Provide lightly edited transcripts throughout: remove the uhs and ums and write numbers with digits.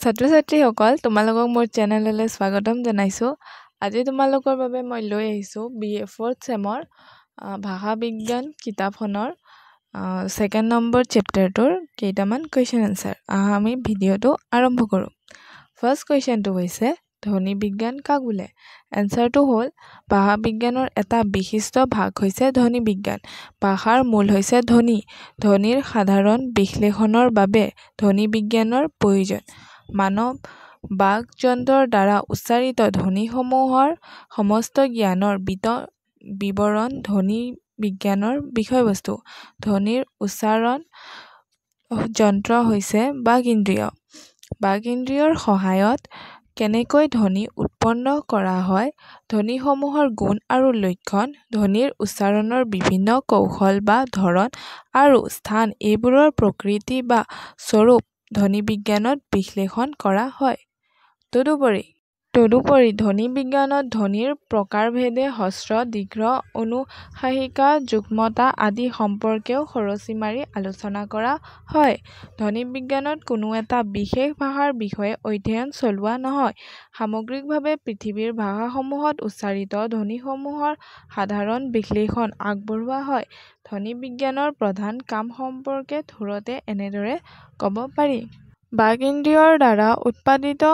ছাত্ৰ-ছাত্ৰীসকল তোমালোকক মোৰ চেনেললৈ স্বাগতম জনাইছোঁ। আজি তোমালোকৰ বাবে মই লৈ আহিছোঁ BA 4th চেমৰ ভাষা বিজ্ঞান কিতাপখনৰ 2nd নম্বৰ চেপ্টাৰটোৰ কেইটামান কুৱেশ্যন এনচাৰ। আমি ভিডিঅ'টো আৰম্ভ কৰোঁ। ফাৰ্ষ্ট কুৱেশ্যনটো হৈছে ধ্বনি বিজ্ঞান কাক বোলে? এনচাৰটো হ'ল ভাষা বিজ্ঞানৰ এটা বিশিষ্ট ভাগ হৈছে ধ্বনি বিজ্ঞান। ভাষাৰ মূল হৈছে ধ্বনি। ধ্বনিৰ সাধাৰণ বিশ্লেষণৰ বাবে ধ্বনি বিজ্ঞানৰ প্ৰয়োজন। মানৱ বাকযন্ত্ৰৰ দ্বাৰা উচ্চাৰিত ধ্বনিসমূহৰ সমস্ত জ্ঞানৰ বিৱৰণ ধ্বনি বিজ্ঞানৰ বিষয়বস্তু। ধ্বনিৰ উচ্চাৰণ যন্ত্ৰ হৈছে বাকইন্দ্ৰিয়। বাকইন্দ্ৰিয়ৰ সহায়ত কেনেকৈ ধ্বনি উৎপন্ন কৰা হয়, ধ্বনিসমূহৰ গুণ আৰু লক্ষণ, ধ্বনিৰ উচ্চাৰণৰ বিভিন্ন কৌশল বা ধৰণ আৰু স্থান এইবোৰৰ প্ৰকৃতি বা স্বৰূপ ধ্বনি বিজ্ঞানত বিশ্লেষণ কৰা হয়। তদুপৰি ধ্বনি বিজ্ঞানত ধ্বনিৰ প্ৰকাৰভেদে হ্ৰস্ব, দীৰ্ঘ, অনুনাসিকা, যুগ্মতা আদি সম্পৰ্কেও খৰচি মাৰি আলোচনা কৰা হয়। ধ্বনি বিজ্ঞানত কোনো এটা বিশেষ ভাষাৰ বিষয়ে অধ্যয়ন চলোৱা নহয়। সামগ্ৰিকভাৱে পৃথিৱীৰ ভাষাসমূহত উচ্চাৰিত ধ্বনিসমূহৰ সাধাৰণ বিশ্লেষণ আগবঢ়োৱা হয়। ধ্বনি বিজ্ঞানৰ প্ৰধান কাম সম্পৰ্কে থোৰতে এনেদৰে ক'ব পাৰি। বাকইন্দ্ৰিয়ৰ দ্বাৰা উৎপাদিত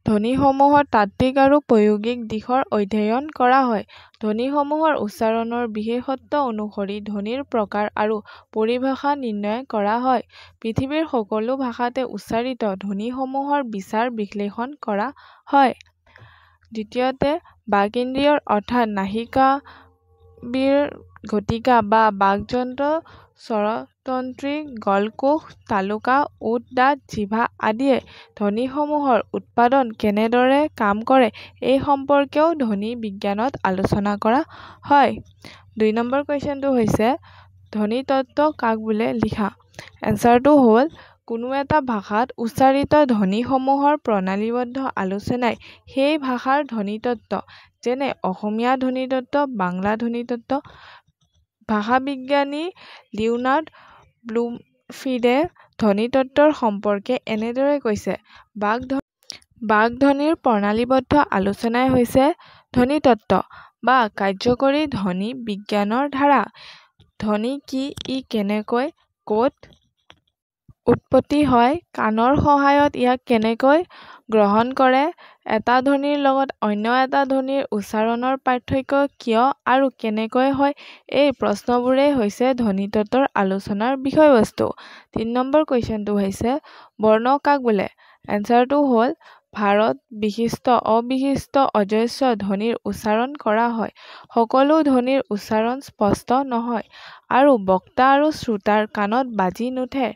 ধ্বনিসমূহৰ তাত্ত্বিক আৰু প্ৰায়োগিক দিশৰ অধ্যয়ন কৰা হয়। ধ্বনিসমূহৰ উচ্চাৰণৰ বিশেষত্ব অনুসৰি ধ্বনিৰ প্ৰকাৰ আৰু পৰিভাষা নিৰ্ণয় কৰা হয়। পৃথিৱীৰ সকলো ভাষাতে উচ্চাৰিত ধ্বনিসমূহৰ বিচাৰ বিশ্লেষণ কৰা হয়। দ্বিতীয়তে বাকইন্দ্ৰিয় অৰ্থাৎ নাসিকাগ্ৰাৱীয় ঘটিকা বা বাকযন্ত্ৰ, স্বৰতন্ত্ৰী, গলকোষ, তালুকা, ওঁঠ, দাঁত, জিভা আদিয়ে ধ্বনিসমূহৰ উৎপাদন কেনেদৰে কাম কৰে এই সম্পৰ্কেও ধ্বনি বিজ্ঞানত আলোচনা কৰা হয়। 2 নম্বৰ কুৱেশ্যনটো হৈছে ধ্বনিতত্ত্ব কাক বোলে? লিখা। এনচাৰটো হ'ল কোনো এটা ভাষাত উচ্চাৰিত ধ্বনিসমূহৰ প্ৰণালীবদ্ধ আলোচনাই সেই ভাষাৰ ধ্বনিতত্ত্ব। যেনে অসমীয়া ধ্বনিতত্ত্ব, বাংলা ধ্বনিতত্ত্ব। ভাষাবিজ্ঞানী লিওনাৰ্ড ব্লুমফিল্ডে ধ্বনিতত্ত্বৰ সম্পৰ্কে এনেদৰে কৈছে, বাক-ধ্বনিৰ প্ৰণালীবদ্ধ আলোচনাই হৈছে ধ্বনিতত্ত্ব বা কাৰ্যকৰী ধ্বনি বিজ্ঞানৰ ধাৰা। ধ্বনি কি, ই কেনেকৈ, ক'ত উৎপত্তি হয়, কাণৰ সহায়ত ইয়াক কেনেকৈ গ্ৰহণ কৰে, এটা ধ্বনিৰ লগত অন্য এটা ধ্বনিৰ উচ্চাৰণৰ পাৰ্থক্য কিয় আৰু কেনেকৈ হয়, এই প্ৰশ্নবোৰেই হৈছে ধ্বনিতত্ত্বৰ আলোচনাৰ বিষয়বস্তু। 3 নম্বৰ কুৱেশ্যনটো হৈছে বৰ্ণ কাক বোলে? এনচাৰটো হ'ল ভাৰত বিশিষ্ট, অবিশিষ্ট, অজস্ৰ ধ্বনিৰ উচ্চাৰণ কৰা হয়। সকলো ধ্বনিৰ উচ্চাৰণ স্পষ্ট নহয় আৰু বক্তা আৰু শ্ৰোতাৰ কাণত বাজি নুঠে।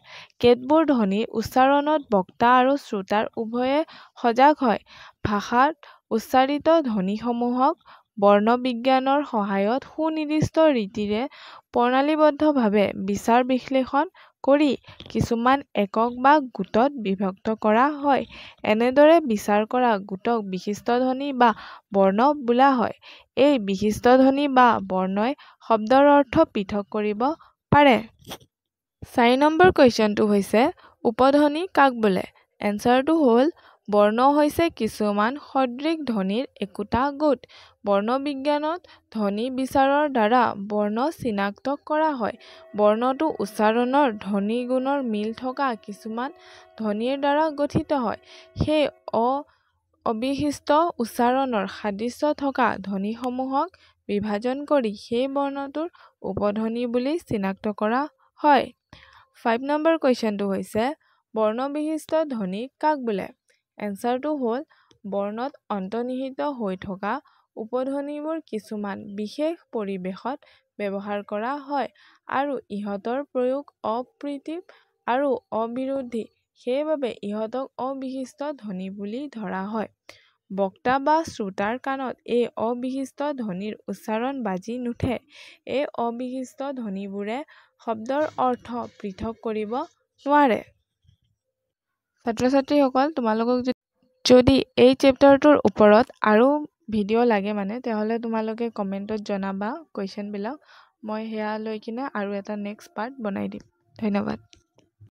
কেতবোৰ ধ্বনিৰ উচ্চাৰণত বক্তা আৰু শ্ৰোতা উভয়ে সজাগ হয়। ভাষাত উচ্চাৰিত ধ্বনিসমূহক বৰ্ণবিজ্ঞানৰ সহায়ত সুনিৰ্দিষ্ট ৰীতিৰে প্ৰণালীবদ্ধভাৱে বিচাৰ বিশ্লেষণ কৰি কিছুমান একক বা গোটত বিভক্ত কৰা হয়। এনেদৰে বিচাৰ কৰা গোটক বিশিষ্ট ধ্বনি বা বৰ্ণ বোলা হয়। এই বিশিষ্ট ধ্বনি বা বৰ্ণই শব্দৰ অৰ্থ পৃথক কৰিব পাৰে। 4 নম্বৰ কুৱেশ্যনটো হৈছে উপধ্বনি কাক বোলে? এনচাৰটো হ'ল বৰ্ণ হৈছে কিছুমান সদৃশ ধ্বনিৰ একোটা গোট। বৰ্ণবিজ্ঞানত ধ্বনি বিচাৰৰ দ্বাৰা বৰ্ণ চিনাক্ত কৰা হয়। বৰ্ণটো উচ্চাৰণৰ ধ্বনিগুণৰ মিল থকা কিছুমান ধ্বনিৰ দ্বাৰা গঠিত হয়। সেই অবিশিষ্ট উচ্চাৰণৰ সাদৃশ্য থকা ধ্বনিসমূহক বিভাজন কৰি সেই বৰ্ণটোৰ উপধ্বনি বুলি চিনাক্ত কৰা হয়। 5 নম্বৰ কুৱেশ্যনটো হৈছে বৰ্ণবিশিষ্ট ধ্বনি কাক বোলে? এনচাৰটো হ'ল বৰ্ণত অন্তৰ্নিহিত হৈ থকা উপধ্বনিবোৰ কিছুমান বিশেষ পৰিৱেশত ব্যৱহাৰ কৰা হয় আৰু ইহঁতৰ প্ৰয়োগ অপ্ৰতীক আৰু অবিৰোধী। সেইবাবে ইহঁতক অবিশিষ্ট ধ্বনি বুলি ধৰা হয়। বক্তা বা শ্ৰোতাৰ কাণত এই অবিশিষ্ট ধ্বনিৰ উচ্চাৰণ বাজি নুঠে। এই অবিশিষ্ট ধ্বনিবোৰে শব্দৰ অৰ্থ পৃথক কৰিব নোৱাৰে। ছাত্ৰ-ছাত্ৰীসকল তোমালোকক যদি এই চেপ্টাৰটোৰ ওপৰত আৰু ভিডিঅ' লাগে তেতিয়াহ'লে তোমালোকে কমেণ্টত জনাবা কুৱেশ্যনবিলাক। মই সেয়া লৈ কিনে আৰু এটা নেক্সট পাৰ্ট বনাই দিম। ধন্যবাদ।